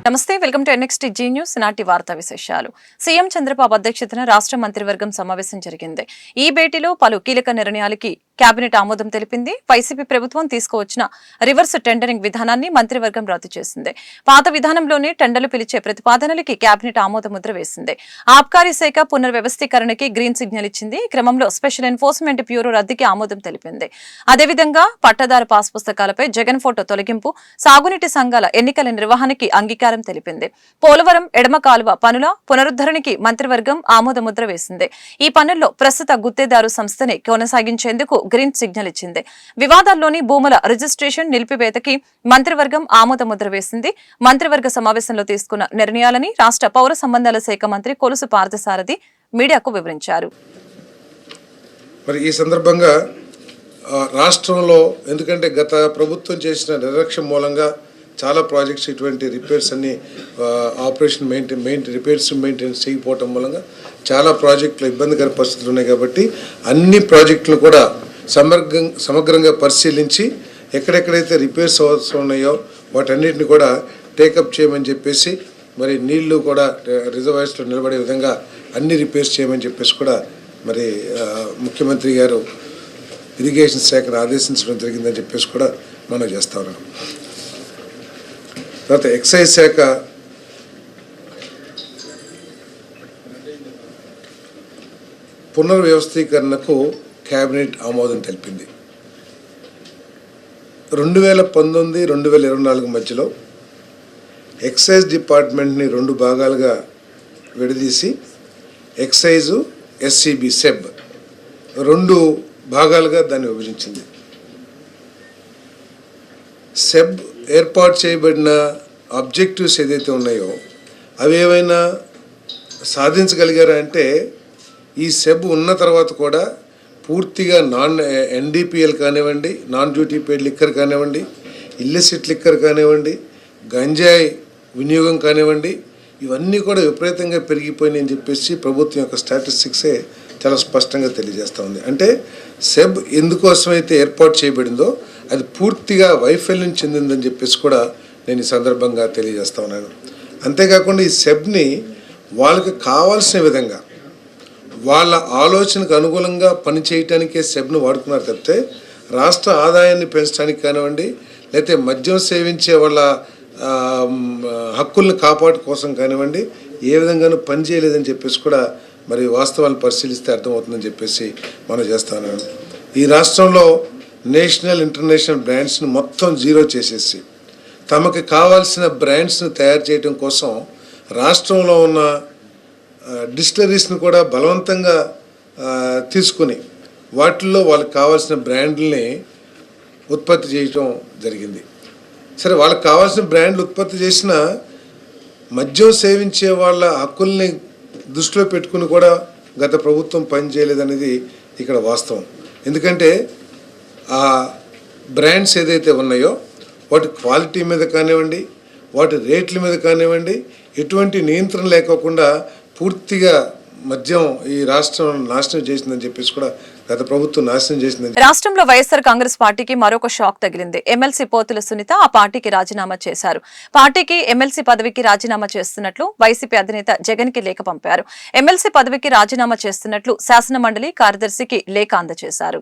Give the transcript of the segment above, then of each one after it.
నమస్తే, welcome to NXT Zee News. నాటి వార్తా విశేషాలు. సీఎం చంద్రబాబు అధ్యక్షతన రాష్ట్ర మంత్రివర్గం సమావేశం జరిగింది. ఈ భేటీలో పలు కీలక నిర్ణయాలకి కేబినెట్ ఆమోదం తెలిపింది. వైసీపీ ప్రభుత్వం తీసుకువచ్చిన రివర్స్ టెండరింగ్ విధానాన్ని మంత్రివర్గం రద్దు చేసింది. పాత విధానంలోనే టెండర్లు పిలిచే ప్రతిపాదనలకి కేబినెట్ ఆమోద ముద్ర వేసింది. ఆబ్కారీ శాఖ పునర్వ్యవస్థీకరణకి గ్రీన్ సిగ్నల్ ఇచ్చింది. ఈ క్రమంలో స్పెషల్ ఎన్ఫోర్స్మెంట్ బ్యూరో రద్దుకి ఆమోదం తెలిపింది. అదేవిధంగా పట్టదారు పాస్ పుస్తకాలపై జగన్ ఫోటో తొలగింపు, సాగునీటి సంఘాల ఎన్నికల నిర్వహణకి అంగీకారం తెలిపింది. పోలవరం ఎడమ కాలువ పనుల పునరుద్ధరణకి మంత్రివర్గం ఆమోద ముద్ర వేసింది. ఈ పనుల్లో ప్రస్తుత గుత్తేదారు సంస్థని కొనసాగించేందుకు గ్రీన్ సిగ్నల్ ఇచ్చింది. వివాదాల్లోని భూముల రిజిస్ట్రేషన్ నిలిపివేతకి మంత్రివర్గం ఆమోద ముద్ర వేసింది. మంత్రివర్గ సమావేశంలో తీసుకున్న నిర్ణయాలని రాష్ట్ర పౌర సంబంధాల శాఖ మంత్రి కొలుసు పార్థసారథి మీడియాకు వివరించారు. మరి ఈ సందర్భంగా రాష్ట్రంలో ఎందుకంటే గత ప్రభుత్వం చేసిన నిర్లక్ష్యం మూలంగా చాలా ప్రాజెక్ట్స్ ఇటువంటి రిపేర్స్ అన్ని ఆపరేషన్ మెయింటెనెన్స్ చేయకపోవటం మూలంగా చాలా ప్రాజెక్టులు ఇబ్బందికర పరిస్థితులు ఉన్నాయి. కాబట్టి అన్ని ప్రాజెక్టులు కూడా సమగ్రంగా పరిశీలించి ఎక్కడెక్కడైతే రిపేర్స్ అవసరం ఉన్నాయో వాటన్నిటిని కూడా టేకప్ చేయమని చెప్పేసి, మరి నీళ్లు కూడా రిజర్వాయర్స్లో నిలబడే విధంగా అన్ని రిపేర్స్ చేయమని చెప్పేసి కూడా మరి ముఖ్యమంత్రి గారు ఇరిగేషన్ శాఖను ఆదేశించడం జరిగిందని చెప్పేసి కూడా మనం చేస్తా ఉన్నాం. తర్వాత ఎక్సైజ్ శాఖ పునర్వ్యవస్థీకరణకు కేబినెట్ ఆమోదం తెలిపింది. 2019-2024 మధ్యలో ఎక్సైజ్ డిపార్ట్మెంట్ని 2 భాగాలుగా విడదీసి ఎక్సైజు ఎస్సీబీ సెబ్ 2 భాగాలుగా దాన్ని విభజించింది. సెబ్ ఏర్పాటు చేయబడిన ఆబ్జెక్టివ్స్ ఏదైతే ఉన్నాయో అవి ఏవైనా సాధించగలిగారా అంటే, ఈ సెబ్ ఉన్న తర్వాత కూడా పూర్తిగా ఎన్డీపీఎల్ కానివ్వండి, నాన్ డ్యూటీ పెయిడ్ లిక్కర్ కానివ్వండి, ఇల్లిసిట్ లిక్కర్ కానివ్వండి, గంజాయి వినియోగం కానివ్వండి, ఇవన్నీ కూడా విపరీతంగా పెరిగిపోయినాయని చెప్పేసి ప్రభుత్వం యొక్క స్టాటిస్టిక్సే చాలా స్పష్టంగా తెలియజేస్తూ ఉంది. అంటే సెబ్ ఎందుకోసమైతే ఏర్పాటు చేయబడిందో అది పూర్తిగా వైఫల్యం చెందిందని చెప్పేసి కూడా నేను ఈ సందర్భంగా తెలియజేస్తా ఉన్నాను. అంతేకాకుండా ఈ సెబ్ని వాళ్ళకి కావాల్సిన విధంగా వాళ్ళ ఆలోచనకు అనుగుణంగా పనిచేయటానికే సెబ్ను వాడుకున్నారు తప్పితే రాష్ట్ర ఆదాయాన్ని పెంచడానికి కానివ్వండి, లేకపోతే మద్యం సేవించే వాళ్ళ హక్కుల్ని కాపాడు కోసం కానివ్వండి ఏ విధంగానూ పనిచేయలేదని చెప్పేసి కూడా మరి వాస్తవాలను పరిశీలిస్తే అర్థమవుతుందని చెప్పేసి మనం చేస్తాను. ఈ రాష్ట్రంలో నేషనల్ ఇంటర్నేషనల్ బ్రాండ్స్ని మొత్తం జీరో చేసేసి తమకు కావాల్సిన బ్రాండ్స్ని తయారు చేయడం కోసం రాష్ట్రంలో ఉన్న డిస్టిలరీస్ని కూడా బలవంతంగా తీసుకుని వాటిల్లో వాళ్ళకి కావాల్సిన బ్రాండ్లని ఉత్పత్తి చేయటం జరిగింది. సరే, వాళ్ళకి కావాల్సిన బ్రాండ్లు ఉత్పత్తి చేసిన మద్యం సేవించే వాళ్ళ హక్కుల్ని దృష్టిలో పెట్టుకుని కూడా గత ప్రభుత్వం పనిచేయలేదనేది ఇక్కడ వాస్తవం. ఎందుకంటే ఆ బ్రాండ్స్ ఏదైతే ఉన్నాయో వాటి క్వాలిటీ మీద కానివ్వండి, వాటి రేట్ల మీద కానివ్వండి ఎటువంటి నియంత్రణ లేకోకుండా పూర్తిగా మద్యం ఈ రాష్ట్రం నాశనం చేసిందని చెప్పేసి కూడా గత ప్రభుత్వం నాశనం చేసిందని. రాష్ట్రంలో వైఎస్ఆర్ కాంగ్రెస్ పార్టీకి మరొక షాక్ తగిలింది. ఎమ్మెల్సీ పోతుల సునీత ఆ పార్టీకి రాజీనామా చేశారు. పార్టీకి ఎమ్మెల్సీ పదవికి రాజీనామా చేస్తున్నట్లు వైసీపీ అధినేత జగన్ కి లేఖ పంపారు. ఎమ్మెల్సీ పదవికి రాజీనామా చేస్తున్నట్లు శాసన మండలి కార్యదర్శికి లేఖ అందజేశారు.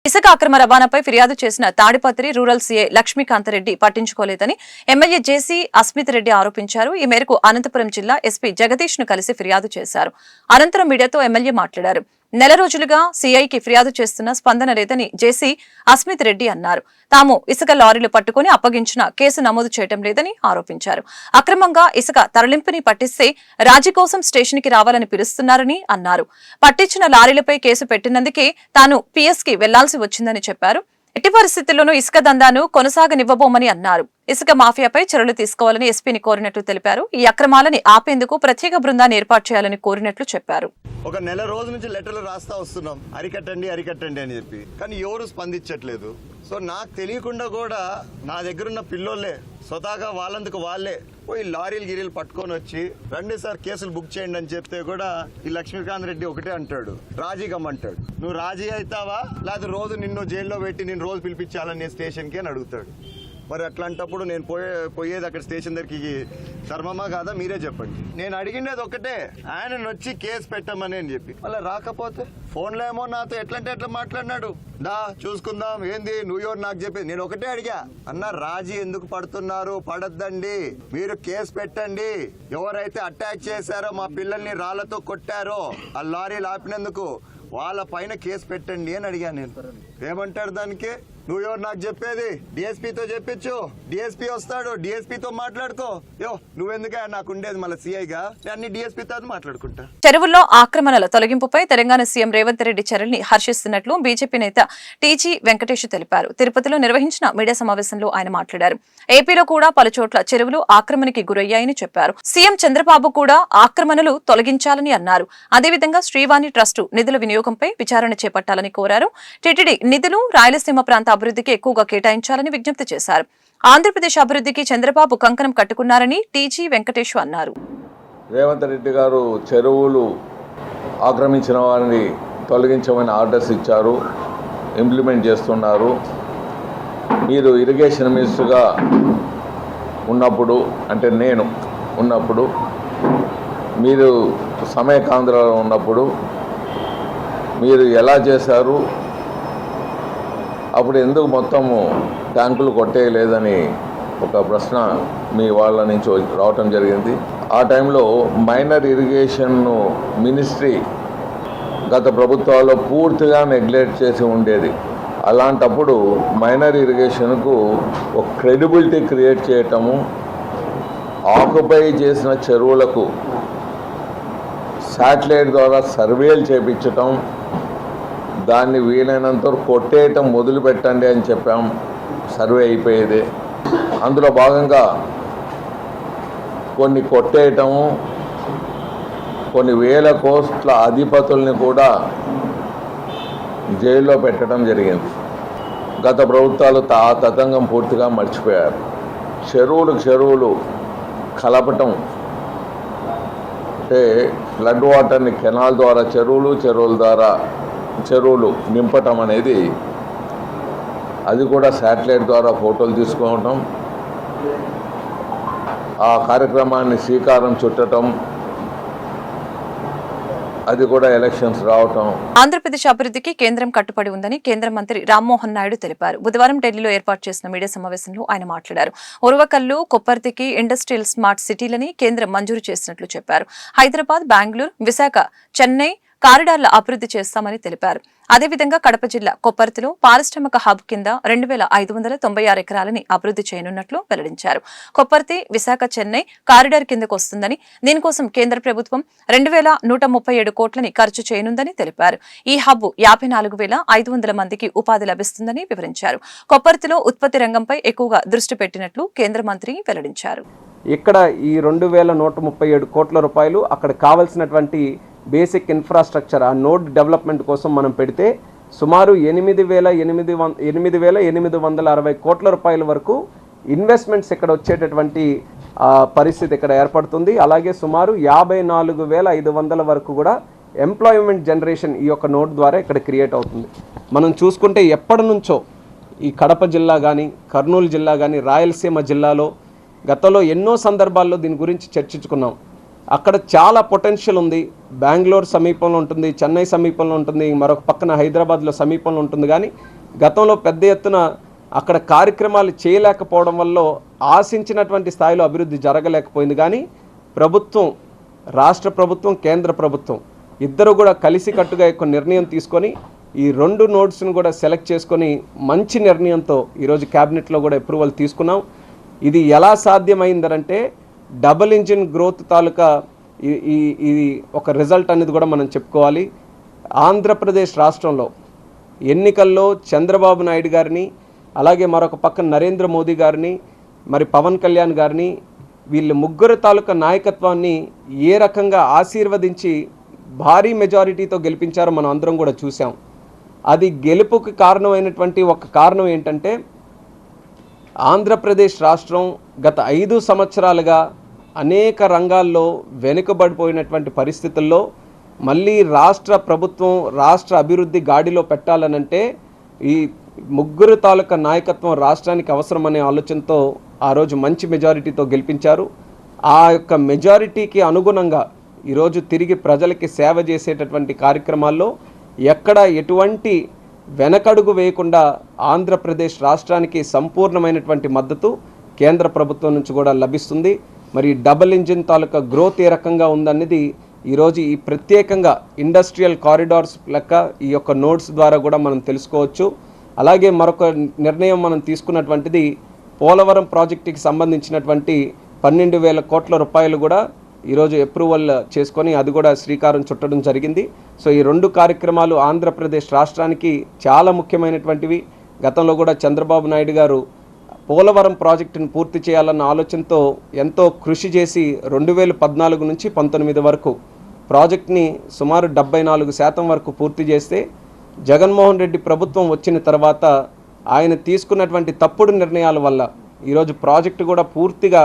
ఇసుక అక్రమ రవాణాపై ఫిర్యాదు చేసిన తాడిపత్రి రూరల్ సీఐ లక్ష్మీకాంతరెడ్డి పట్టించుకోలేదని ఎమ్మెల్యే జేసీ అస్మిత్ రెడ్డి ఆరోపించారు. ఈ మేరకు అనంతపురం జిల్లా ఎస్పీ జగదీష్ ను కలిసి ఫిర్యాదు చేశారు. అనంతరం మీడియాతో ఎమ్మెల్యే మాట్లాడారు. నెల రోజులుగా సీఐకి ఫిర్యాదు చేస్తున్న స్పందన లేదని జేసీ అస్మిత్ రెడ్డి అన్నారు. తాము ఇసుక లారీలు పట్టుకుని అప్పగించిన కేసు నమోదు చేయడం లేదని ఆరోపించారు. అక్రమంగా ఇసుక తరలింపుని పట్టిస్తే రాజీ కోసం స్టేషన్ కి రావాలని పిలుస్తున్నారని అన్నారు. పట్టించిన లారీలపై కేసు పెట్టినందుకే తాను పిఎస్ కి వెళ్లాల్సి వచ్చిందని చెప్పారు. ఎట్టి పరిస్థితుల్లోనూ ఇసుక దందాను కొనసాగనివ్వబోమని అన్నారు. ఇసుక మాఫియాపై చర్యలు తీసుకోవాలని ఎస్పీని కోరినట్లు తెలిపారు. ఈ అక్రమాలని ఆపేందుకు ప్రత్యేక బృందాన్ని ఏర్పాటు చేయాలని కోరినట్లు చెప్పారు. ఒక నెల రోజు నుంచి లెటర్లు రాస్తా వస్తున్నాం, అరికట్టండి అని చెప్పి, కానీ ఎవరు స్పందించట్లేదు. సో నాకు తెలియకుండా కూడా నా దగ్గరున్న పిల్లోళ్ళే స్వతహాగా వాళ్ళందుకు వాళ్ళే పోయి లారీలు గిరీలు పట్టుకొని వచ్చి రండి సార్ కేసులు బుక్ చేయండి అని చెప్తే కూడా ఈ లక్ష్మీకాంత్ రెడ్డి ఒకటే అంటాడు, రాజీ కమ్మంటాడు. నువ్వు రాజీ అవుతావా లేకపోతే రోజు నిన్ను జైల్లో పెట్టి నేను రోజు పిలిపించాలని స్టేషన్కి అని అడుగుతాడు. మరి అట్లాంటప్పుడు నేను పోయేది అక్కడ స్టేషన్ దగ్గరికి ధర్మమా కాదా మీరే చెప్పండి. నేను అడిగినది ఒకటే, ఆయన వచ్చి కేసు పెట్టమని అని చెప్పి మళ్ళీ రాకపోతే ఫోన్లో ఏమో నాతో ఎట్లా మాట్లాడినాడు. దా చూసుకుందాం, ఏంది నువ్వు ఎవరు నాకు చెప్పేది. నేను ఒకటే అడిగా, అన్న రాజీ ఎందుకు పడుతున్నారు, పడద్దండి, మీరు కేసు పెట్టండి. ఎవరైతే అటాక్ చేశారో మా పిల్లల్ని రాళ్లతో కొట్టారో ఆ లారీలు ఆపినందుకు వాళ్ళ పైన కేసు పెట్టండి అని అడిగాను. నేను ఏమంటాడు దానికి, నువ్వు ఎవరు నాకు చెప్పేది, డిఎస్పీతో చెప్పించు, డిఎస్పీ వస్తాడు, డిఎస్పీతో మాట్లాడుకో. నువ్వెందుకే నాకు ఉండేది మళ్ళీ సీఐగా, అన్ని డిఎస్పీతో మాట్లాడుకుంటా. చెరువుల్లో ఆక్రమణల తొలగింపుపై తెలంగాణ సీఎం రేవంత్ రెడ్డి చర్యల్ని హర్షిస్తున్నట్లు బీజేపీ నేత టీజీ వెంకటేష్ తెలిపారు. తిరుపతిలో నిర్వహించిన మీడియా సమావేశంలో ఆయన మాట్లాడారు. ఏపీలో కూడా పలుచోట్ల చెరువులు ఆక్రమణకి గురయ్యాయని చెప్పారు. సీఎం చంద్రబాబు కూడా ఆక్రమణలు తొలగించాలని అన్నారు. అదేవిధంగా శ్రీవాణి ట్రస్టు నిధుల వినియోగంపై విచారణ చేపట్టాలని కోరారు. టీటీడీ నిధులు రాయలసీమ ప్రాంత అభివృద్ధికి ఎక్కువగా కేటాయించాలని విజ్ఞప్తి చేశారు. ఆంధ్రప్రదేశ్ అభివృద్ధికి చంద్రబాబు కంకణం కట్టుకున్నారని టీజీ వెంకటేష్ అన్నారు. రేవంత్ రెడ్డి గారు చెరువులు ఆక్రమించిన వారిని తొలగించమని ఆర్డర్స్ ఇచ్చారు, ఇంప్లిమెంట్ చేస్తున్నారు. మీరు ఇరిగేషన్ మినిస్టర్గా ఉన్నప్పుడు, అంటే నేను ఉన్నప్పుడు, మీరు సమయకాంధ్రలో ఉన్నప్పుడు మీరు ఎలా చేశారు, అప్పుడు ఎందుకు మొత్తము ట్యాంకులు కొట్టేయలేదని ఒక ప్రశ్న మీ వాళ్ళ నుంచి రావటం జరిగింది. ఆ టైంలో మైనర్ ఇరిగేషన్ మినిస్ట్రీ గత ప్రభుత్వాల్లో పూర్తిగా నెగ్లెక్ట్ చేసి ఉండేది. అలాంటప్పుడు మైనర్ ఇరిగేషన్కు ఒక క్రెడిబిలిటీ క్రియేట్ చేయటము, ఆక్యుపై చేసిన చెరువులకు శాటిలైట్ ద్వారా సర్వేలు చేయించటం, దాన్ని వీలైనంత కొట్టేయటం మొదలు పెట్టండి అని చెప్పాం. సర్వే అయిపోయేది. అందులో భాగంగా కొన్ని కొట్టేయటము, కొన్ని వేల కోట్ల అధిపతుల్ని కూడా జైల్లో పెట్టడం జరిగింది. గత ప్రభుత్వాలు ఆ తతంగం పూర్తిగా మర్చిపోయారు. చెరువులు కలపటం, అంటే ఫ్లడ్ వాటర్ని కెనాల్ ద్వారా చెరువులు నింపటం అనేది, అది కూడా శాటిలైట్ ద్వారా ఫోటోలు తీసుకోవటం, ఆ కార్యక్రమాన్ని శ్రీకారం చుట్టడం, అది కూడా ఎలక్షన్స్ రావటం. ఆంధ్రప్రదేశ్ అభివృద్ధికి కేంద్రం కట్టుబడి ఉందని కేంద్ర మంత్రి రామ్మోహన్ నాయుడు తెలిపారు. బుధవారం ఢిల్లీలో ఏర్పాటు చేసిన మీడియా సమావేశంలో ఆయన మాట్లాడారు. ఉరవకల్లు, కొప్పర్తికి ఇండస్ట్రియల్ స్మార్ట్ సిటీలని కేంద్రం మంజూరు చేసినట్లు చెప్పారు. హైదరాబాద్, బెంగళూరు, విశాఖ, చెన్నై కారిడార్ల అభివృద్ధి చేస్తామని తెలిపారు. అదేవిధంగా కడప జిల్లా కొప్పర్తిలో పారిశ్రామిక హబ్ కింద 2596 ఎకరాలని అభివృద్ధి చేయనున్నట్లు వెల్లడించారు. కొప్పర్తి, విశాఖ, చెన్నై కారిడార్ కిందకు వస్తుందని, దీనికోసం కేంద్ర ప్రభుత్వం 2137 కోట్లని ఖర్చు చేయనుందని తెలిపారు. ఈ హబ్ 54,500 మందికి ఉపాధి లభిస్తుందని వివరించారు. కొప్పర్తిలో ఉత్పత్తి రంగంపై ఎక్కువగా దృష్టి పెట్టినట్లు కేంద్ర మంత్రి వెల్లడించారు. ఇక్కడ ఈ 2137 కోట్ల రూపాయలు అక్కడ కావాల్సినటువంటి బేసిక్ ఇన్ఫ్రాస్ట్రక్చర్, ఆ నోడ్ డెవలప్మెంట్ కోసం మనం పెడితే సుమారు 8,860 కోట్ల రూపాయల వరకు ఇన్వెస్ట్మెంట్స్ ఇక్కడ వచ్చేటటువంటి పరిస్థితి ఇక్కడ ఏర్పడుతుంది. అలాగే సుమారు 54,500 వరకు కూడా ఎంప్లాయ్మెంట్ జనరేషన్ ఈ యొక్క నోడ్ ద్వారా ఇక్కడ క్రియేట్ అవుతుంది. మనం చూసుకుంటే ఎప్పటి నుంచో ఈ కడప జిల్లా కానీ, కర్నూలు జిల్లా కానీ, రాయలసీమ జిల్లాలో గతంలో ఎన్నో సందర్భాల్లో దీని గురించి చర్చించుకున్నాం. అక్కడ చాలా పొటెన్షియల్ ఉంది. బెంగళూరు సమీపంలో ఉంటుంది, చెన్నై సమీపంలో ఉంటుంది, మరొక పక్కన హైదరాబాద్లో సమీపంలో ఉంటుంది. కానీ గతంలో పెద్ద ఎత్తున అక్కడ కార్యక్రమాలు చేయలేకపోవడం వల్ల ఆశించినటువంటి స్థాయిలో అభివృద్ధి జరగలేకపోయింది. కానీ ప్రభుత్వం, రాష్ట్ర ప్రభుత్వం, కేంద్ర ప్రభుత్వం ఇద్దరు కూడా కలిసికట్టుగా ఒక నిర్ణయం తీసుకొని ఈ 2 నోడ్స్ను కూడా సెలెక్ట్ చేసుకొని మంచి నిర్ణయంతో ఈరోజు క్యాబినెట్లో కూడా అప్రూవల్ తీసుకున్నాం. ఇది ఎలా సాధ్యమైందంటే డబుల్ ఇంజిన్ గ్రోత్ తాలూకా ఇది ఒక రిజల్ట్ అనేది కూడా మనం చెప్పుకోవాలి. ఆంధ్రప్రదేశ్ రాష్ట్రంలో ఎన్నికల్లో చంద్రబాబు నాయుడు గారిని, అలాగే మరొక పక్కన నరేంద్ర మోదీ గారిని, మరి పవన్ కళ్యాణ్ గారిని, వీళ్ళ ముగ్గురు తాలూకా నాయకత్వాన్ని ఏ రకంగా ఆశీర్వదించి భారీ మెజారిటీతో గెలిపించారో మనం అందరం కూడా చూసాం. అది గెలుపుకి కారణమైనటువంటి ఒక కారణం ఏంటంటే ఆంధ్రప్రదేశ్ రాష్ట్రం గత 5 సంవత్సరాలుగా అనేక రంగాల్లో వెనుకబడిపోయినటువంటి పరిస్థితుల్లో మళ్ళీ రాష్ట్ర ప్రభుత్వం రాష్ట్ర అభివృద్ధి గాడిలో పెట్టాలనంటే ఈ ముగ్గురు తాలూకా నాయకత్వం రాష్ట్రానికి అవసరమనే ఆలోచనతో ఆ రోజు మంచి మెజారిటీతో గెలిపించారు. ఆ యొక్క మెజారిటీకి అనుగుణంగా ఈరోజు తిరిగి ప్రజలకి సేవ చేసేటటువంటి కార్యక్రమాల్లో ఎక్కడ ఎటువంటి వెనకడుగు వేయకుండా ఆంధ్రప్రదేశ్ రాష్ట్రానికి సంపూర్ణమైనటువంటి మద్దతు కేంద్ర ప్రభుత్వం నుంచి కూడా లభిస్తుంది. మరి డబుల్ ఇంజిన్ తాలూకా గ్రోత్ ఏ రకంగా ఉందనేది ఈరోజు ఈ ప్రత్యేకంగా ఇండస్ట్రియల్ కారిడార్స్ లెక్క ఈ యొక్క నోట్స్ ద్వారా కూడా మనం తెలుసుకోవచ్చు. అలాగే మరొక నిర్ణయం మనం తీసుకున్నటువంటిది పోలవరం ప్రాజెక్టుకి సంబంధించినటువంటి 12,000 కోట్ల రూపాయలు కూడా ఈరోజు అప్రూవల్ చేసుకొని అది కూడా శ్రీకారం చుట్టడం జరిగింది. సో ఈ రెండు కార్యక్రమాలు ఆంధ్రప్రదేశ్ రాష్ట్రానికి చాలా ముఖ్యమైనటువంటివి. గతంలో కూడా చంద్రబాబు నాయుడు గారు పోలవరం ప్రాజెక్టును పూర్తి చేయాలన్న ఆలోచనతో ఎంతో కృషి చేసి 2014 నుంచి 19 వరకు ప్రాజెక్ట్ని సుమారు 74% వరకు పూర్తి చేస్తే జగన్మోహన్ రెడ్డి ప్రభుత్వం వచ్చిన తర్వాత ఆయన తీసుకున్నటువంటి తప్పుడు నిర్ణయాల వల్ల ఈరోజు ప్రాజెక్టు కూడా పూర్తిగా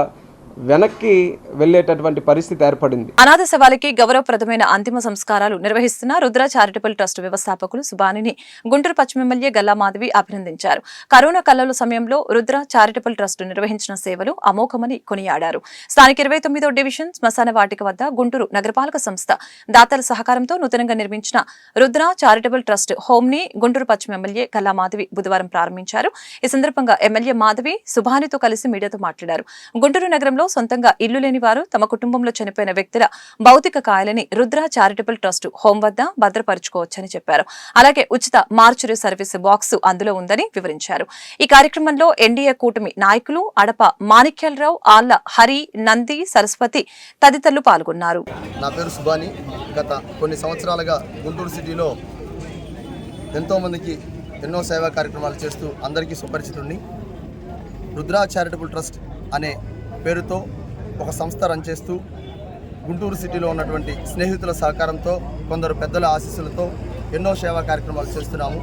వెనక్కి వెళ్ళేటటువంటి పరిస్థితి ఏర్పడింది. అనాథ శవాలకి గౌరవప్రదమైన అంతిమ సంస్కారాలు నిర్వహిస్తున్న రుద్ర చారిటబుల్ ట్రస్ట్ వ్యవస్థాపకులు సుబానిని గుంటూరు పశ్చిమ ఎమ్మెల్యే గల్లా మాధవి అభినందించారు. కరోనా కల్లల సమయంలో రుద్ర చారిటబుల్ ట్రస్ట్ నిర్వహించిన సేవలు అమోఘమని కొనియాడారు. స్థానిక 29వ డివిజన్ శ్మశాన వాటిక వద్ద గుంటూరు నగరపాలక సంస్థ దాతల సహకారంతో నూతనంగా నిర్మించిన రుద్ర చారిటబుల్ ట్రస్ట్ హోమ్ ని గుంటూరు పశ్చిమ ఎమ్మెల్యే గల్లా మాధవి బుధవారం ప్రారంభించారు. ఈ సందర్భంగా ఎమ్మెల్యే మాధవి సుబానితో కలిసి మీడియాతో మాట్లాడారు. గుంటూరు నగరంలో సొంతంగా ఇల్లు లేని వారు తమ కుటుంబంలో చనిపోయిన వ్యక్తుల భౌతిక కాయలని రుద్ర చారిటబుల్ ట్రస్ట్ హోం వద్ద భద్రపరుచుకోవచ్చని చెప్పారు. అలాగే ఉచిత మార్చురీ సర్వీస్ బాక్స్ అందులో ఉందని వివరించారు. ఈ కార్యక్రమంలో ఎన్డీఏ కూటమి నాయకులు అడప మాణిక్యాలరావు, ఆళ్ల హరి, నంది, సరస్వతి తదితరులు పాల్గొన్నారు. నా పేరు సుబాని. గత కొన్ని సంవత్సరాలుగా గుంటూరు సిటీలో ఎంతోమందికి ఎన్నో సేవా కార్యక్రమాలు చేస్తూ అందరికీ సుపరిచితుడిని. రుద్ర చారిటబుల్ ట్రస్ట్ అనే పేరుతో ఒక సంస్థ రన్ చేస్తూ గుంటూరు సిటీలో ఉన్నటువంటి స్నేహితుల సహకారంతో కొందరు పెద్దల ఆశీస్సులతో ఎన్నో సేవా కార్యక్రమాలు చేస్తున్నాము.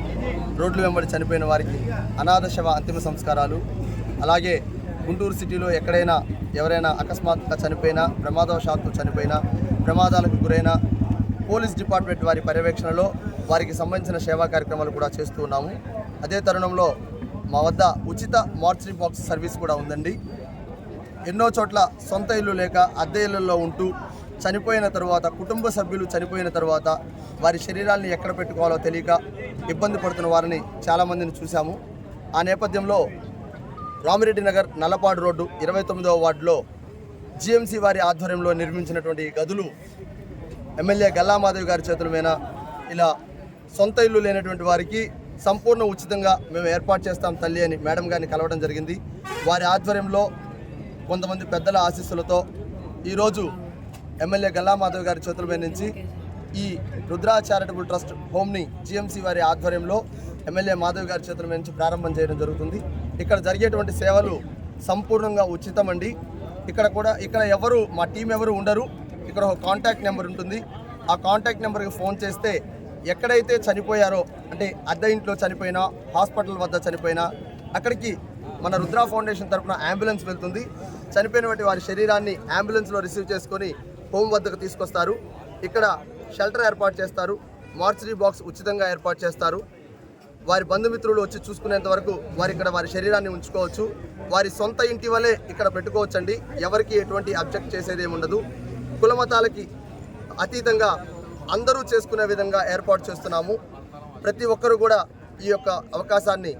రోడ్లు వెంబడి చనిపోయిన వారికి అనాథ శవ అంతిమ సంస్కారాలు, అలాగే గుంటూరు సిటీలో ఎక్కడైనా ఎవరైనా అకస్మాత్తుగా చనిపోయినా, ప్రమాదవశాత్తు చనిపోయినా, ప్రమాదాలకు గురైన పోలీస్ డిపార్ట్మెంట్ వారి పర్యవేక్షణలో వారికి సంబంధించిన సేవా కార్యక్రమాలు కూడా చేస్తూ ఉన్నాము. అదే తరుణంలో మా వద్ద ఉచిత మార్చురీ బాక్స్ సర్వీస్ కూడా ఉందండి. ఎన్నో చోట్ల సొంత ఇల్లు లేక అద్దె ఇళ్లలో ఉంటూ చనిపోయిన తరువాత, కుటుంబ సభ్యులు చనిపోయిన తరువాత వారి శరీరాల్ని ఎక్కడ పెట్టుకోవాలో తెలియక ఇబ్బంది పడుతున్న వారిని చాలామందిని చూశాము. ఆ నేపథ్యంలో రామిరెడ్డి నగర్ నల్లపాడు రోడ్డు 29వ వార్డులో జిఎంసి వారి ఆధ్వర్యంలో నిర్మించినటువంటి గదులు ఎమ్మెల్యే గల్లా మాధవి గారి చేతుల మీద ఇలా సొంత ఇల్లు లేనటువంటి వారికి సంపూర్ణ ఉచితంగా మేము ఏర్పాటు చేస్తాం తల్లి అని మేడం గారిని కలవడం జరిగింది. వారి ఆధ్వర్యంలో కొంతమంది పెద్దల ఆశీస్సులతో ఈరోజు ఎమ్మెల్యే గల్లా మాధవ్ గారి చేతుల మీద నుంచి ఈ రుద్ర చారిటబుల్ ట్రస్ట్ హోమ్ని జిఎంసి వారి ఆధ్వర్యంలో ఎమ్మెల్యే మాధవ్ గారి చేతుల మీద నుంచి ప్రారంభం చేయడం జరుగుతుంది. ఇక్కడ జరిగేటువంటి సేవలు సంపూర్ణంగా ఉచితమండి. ఇక్కడ ఎవరు మా టీం ఎవరు ఉండరు. ఇక్కడ ఒక కాంటాక్ట్ నెంబర్ ఉంటుంది. ఆ కాంటాక్ట్ నెంబర్కి ఫోన్ చేస్తే ఎక్కడైతే చనిపోయారో, అంటే అద్దె ఇంట్లో చనిపోయినా, హాస్పిటల్ వద్ద చనిపోయినా, అక్కడికి మన రుద్ర ఫౌండేషన్ తరఫున అంబులెన్స్ వెళ్తుంది. చనిపోయినటువంటి వారి శరీరాన్ని అంబులెన్స్లో రిసీవ్ చేసుకొని హోమ్ వద్దకు తీసుకొస్తారు. ఇక్కడ షెల్టర్ ఏర్పాటు చేస్తారు. మార్చురీ బాక్స్ ఉచితంగా ఏర్పాటు చేస్తారు. వారి బంధుమిత్రులు వచ్చి చూసుకునేంత వరకు వారి శరీరాన్ని ఉంచుకోవచ్చు. వారి సొంత ఇంటి వలె ఇక్కడ పెట్టుకోవచ్చండి. ఎవరికి ఎటువంటి అబ్జెక్ట్ చేసేది ఏమి ఉండదు. కులమతాలకి అతీతంగా అందరూ చేసుకునే విధంగా ఏర్పాటు చేస్తున్నాము. ప్రతి ఒక్కరూ కూడా ఈ యొక్క అవకాశాన్ని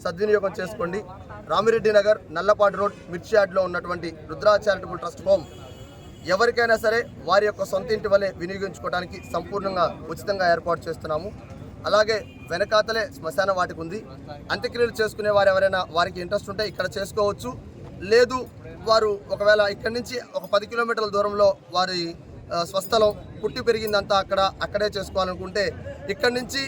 సద్వినియోగం చేసుకోండి. రామిరెడ్డి నగర్ నల్లపాడు రోడ్ మిర్చి యార్డ్లో ఉన్నటువంటి రుద్ర చారిటబుల్ ట్రస్ట్ హోమ్ ఎవరికైనా సరే వారి యొక్క సొంత ఇంటి వలె వినియోగించుకోవడానికి సంపూర్ణంగా ఉచితంగా ఏర్పాటు చేస్తున్నాము. అలాగే వెనకాతలే శ్మశాన వాటిక ఉంది. అంత్యక్రియలు చేసుకునే వారు ఎవరైనా వారికి ఇంట్రెస్ట్ ఉంటే ఇక్కడ చేసుకోవచ్చు. లేదు వారు ఒకవేళ ఇక్కడి నుంచి ఒక 10 కిలోమీటర్ల దూరంలో వారి స్వస్థలం పుట్టి పెరిగిందంతా అక్కడే చేసుకోవాలనుకుంటే ఇక్కడి నుంచి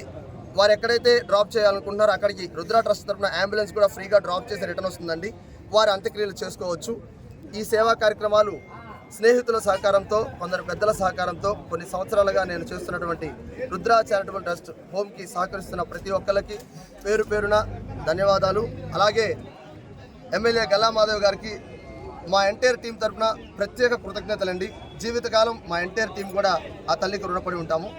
వారు ఎక్కడైతే డ్రాప్ చేయాలనుకుంటున్నారో అక్కడికి రుద్ర ట్రస్ట్ తరఫున అంబులెన్స్ కూడా ఫ్రీగా డ్రాప్ చేసి రిటర్న్ వస్తుందండి. వారు అంత్యక్రియలు చేసుకోవచ్చు. ఈ సేవా కార్యక్రమాలు స్నేహితుల సహకారంతో, కొందరు పెద్దల సహకారంతో కొన్ని సంవత్సరాలుగా నేను చేస్తున్నటువంటి రుద్ర చారిటబుల్ ట్రస్ట్ హోమ్కి సహకరిస్తున్న ప్రతి ఒక్కరికి పేరు పేరున ధన్యవాదాలు. అలాగే ఎమ్మెల్యే గల్లా మాధవ్ గారికి మా ఎంటైర్ టీం తరఫున ప్రత్యేక కృతజ్ఞతలండి. జీవితకాలం మా ఎంటైర్ టీం కూడా ఆ తల్లికి రుణపడి ఉంటాము.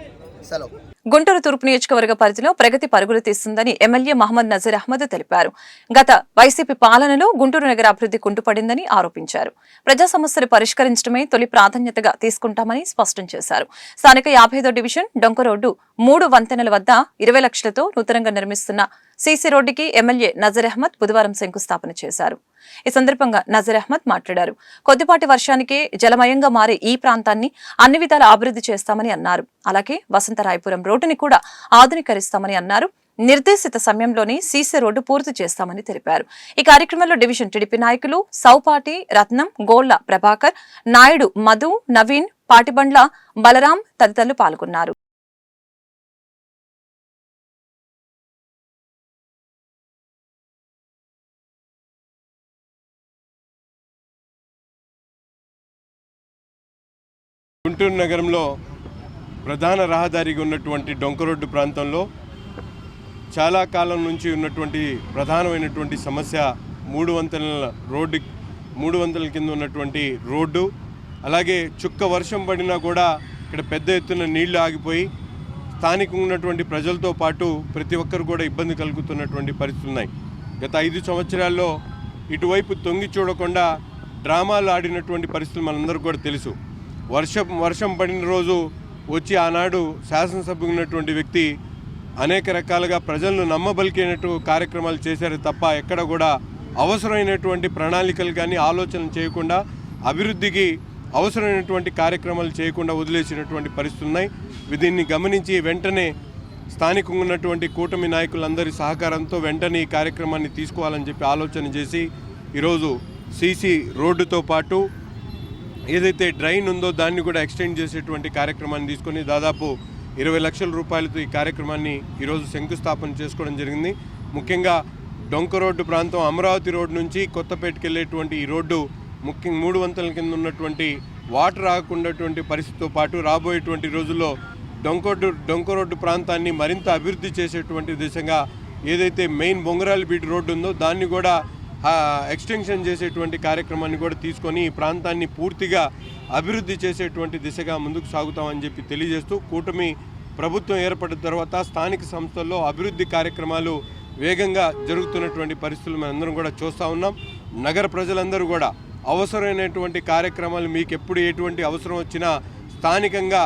సెలవు. గుంటూరు తూర్పు నియోజకవర్గ పరిధిలో ప్రగతి పరుగులు తీస్తుందని ఎమ్మెల్యే మహమ్మద్ నజీర్ అహ్మద్ తెలిపారు. గత వైసీపీ పాలనలో గుంటూరు నగర అభివృద్ధి కుంటుపడిందని ఆరోపించారు. ప్రజా సమస్యలు పరిష్కరించడమే తొలి ప్రాధాన్యతగా తీసుకుంటామని స్పష్టం చేశారు. స్థానిక 55వ డివిజన్ డొంక రోడ్డు 3 వంతెనల వద్ద 20 లక్షలతో నూతనంగా నిర్మిస్తున్న సీసీ రోడ్డుకి ఎమ్మెల్యే నజీర్ అహ్మద్ బుధవారం శంకుస్థాపన చేశారు. ఈ సందర్భంగా నజీర్ అహ్మద్ మాట్లాడారు. కొద్దిపాటి వర్షానికే జలమయంగా మారే ఈ ప్రాంతాన్ని అన్ని విధాల అభివృద్ధి చేస్తామని అన్నారు. అలాగే వసంతరాయపురం రోడ్డుని కూడా ఆధునీకరిస్తామని అన్నారు. నిర్దేశిత సమయంలోనే సీసీ రోడ్డు పూర్తి చేస్తామని తెలిపారు. ఈ కార్యక్రమంలో డివిజన్ టీడీపీ నాయకులు సౌపాటి రత్నం, గోళ్ల ప్రభాకర్, నాయుడు మధు, నవీన్, పాటిబండ్ల బలరాం తదితరులు పాల్గొన్నారు. గుంటూరు నగరంలో ప్రధాన రహదారిగా ఉన్నటువంటి డొంక రోడ్డు ప్రాంతంలో చాలా కాలం నుంచి ఉన్నటువంటి ప్రధానమైనటువంటి సమస్య 3 వంతెనల కింద ఉన్నటువంటి రోడ్డు. అలాగే చుక్క వర్షం పడినా కూడా ఇక్కడ పెద్ద ఎత్తున నీళ్లు ఆగిపోయి స్థానికంగా ఉన్నటువంటి ప్రజలతో పాటు ప్రతి ఒక్కరు కూడా ఇబ్బంది కలుగుతున్నటువంటి పరిస్థితులు ఉన్నాయి. గత 5 సంవత్సరాల్లో ఇటువైపు తొంగి చూడకుండా డ్రామాలు ఆడినటువంటి పరిస్థితులు మనందరికీ కూడా తెలుసు. వర్షం పడిన రోజు వచ్చి ఆనాడు శాసనసభ్యులు ఉన్నటువంటి వ్యక్తి అనేక రకాలుగా ప్రజలను నమ్మబలికేనట్టు కార్యక్రమాలు చేశారు తప్ప ఎక్కడ కూడా అవసరమైనటువంటి ప్రణాళికలు కానీ ఆలోచనలు చేయకుండా అభివృద్ధికి అవసరమైనటువంటి కార్యక్రమాలు చేయకుండా వదిలేసినటువంటి పరిస్థితులు ఉన్నాయి. దీన్ని గమనించి వెంటనే స్థానికంగా ఉన్నటువంటి కూటమి నాయకులందరి సహకారంతో వెంటనే ఈ కార్యక్రమాన్ని తీసుకోవాలని చెప్పి ఆలోచన చేసి ఈరోజు సీసీ రోడ్డుతో పాటు ఏదైతే డ్రైన్ ఉందో దాన్ని కూడా ఎక్స్టెండ్ చేసేటువంటి కార్యక్రమాన్ని తీసుకొని దాదాపు 20 లక్షల రూపాయలతో ఈ కార్యక్రమాన్ని ఈరోజు శంకుస్థాపన చేసుకోవడం జరిగింది. ముఖ్యంగా డొంక రోడ్డు ప్రాంతం అమరావతి రోడ్డు నుంచి కొత్తపేటకి వెళ్ళేటువంటి ఈ రోడ్డు ముఖ్యంగా 3 వంతెనల కింద ఉన్నటువంటి వాటర్ ఆగకుండాటువంటి పరిస్థితితో పాటు రాబోయేటువంటి రోజుల్లో డొంక రోడ్డు ప్రాంతాన్ని మరింత అభివృద్ధి చేసేటువంటి దిశగా ఏదైతే మెయిన్ బొంగరాల బీట్ రోడ్డు ఉందో దాన్ని కూడా ఎక్స్టెన్షన్ చేసేటువంటి కార్యక్రమాన్ని కూడా తీసుకొని ఈ ప్రాంతాన్ని పూర్తిగా అభివృద్ధి చేసేటువంటి దిశగా ముందుకు సాగుతామని చెప్పి తెలియజేస్తూ కూటమి ప్రభుత్వం ఏర్పడిన తర్వాత స్థానిక సంస్థల్లో అభివృద్ధి కార్యక్రమాలు వేగంగా జరుగుతున్నటువంటి పరిస్థితులు మనందరం కూడా చూస్తూ ఉన్నాం. నగర ప్రజలందరూ కూడా అవసరమైనటువంటి కార్యక్రమాలు మీకు ఎప్పుడు ఎటువంటి అవసరం వచ్చినా స్థానికంగా